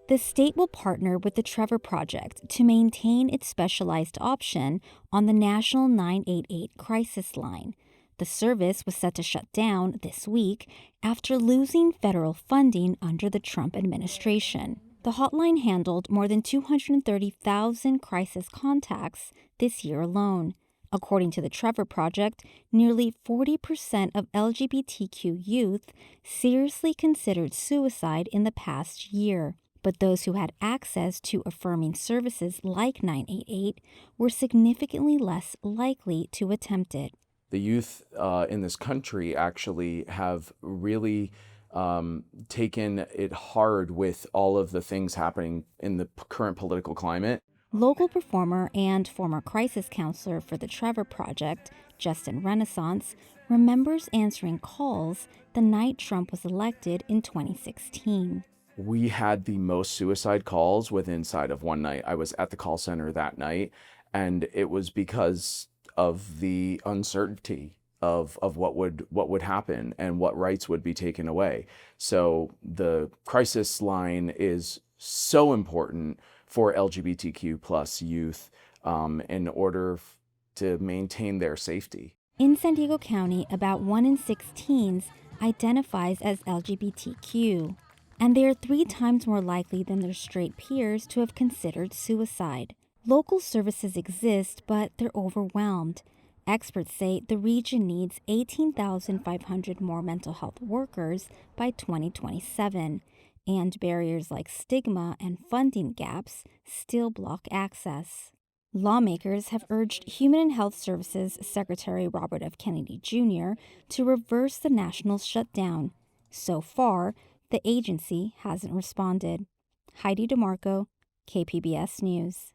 The state will partner with the Trevor Project to maintain its specialized option on the National 988 crisis line. The service was set to shut down this week after losing federal funding under the Trump administration. The hotline handled more than 230,000 crisis contacts this year alone. According to the Trevor Project, nearly 40% of LGBTQ youth seriously considered suicide in the past year. But those who had access to affirming services like 988 were significantly less likely to attempt it. The youth in this country actually have really taken it hard with all of the things happening in the current political climate. Local performer and former crisis counselor for the Trevor Project, Justin Renaissance, remembers answering calls the night Trump was elected in 2016. We had the most suicide calls within inside of one night. I was at the call center that night, and it was because of the uncertainty of what would happen and what rights would be taken away. So the crisis line is so important for LGBTQ plus youth in order to maintain their safety. In San Diego County, about 1 in 6 teens identifies as LGBTQ, and they are 3 times more likely than their straight peers to have considered suicide. Local services exist, but they're overwhelmed. Experts say the region needs 18,500 more mental health workers by 2027, and barriers like stigma and funding gaps still block access. Lawmakers have urged Human and Health Services Secretary Robert F. Kennedy Jr. to reverse the national shutdown. So far, the agency hasn't responded. Heidi de Marco, KPBS News.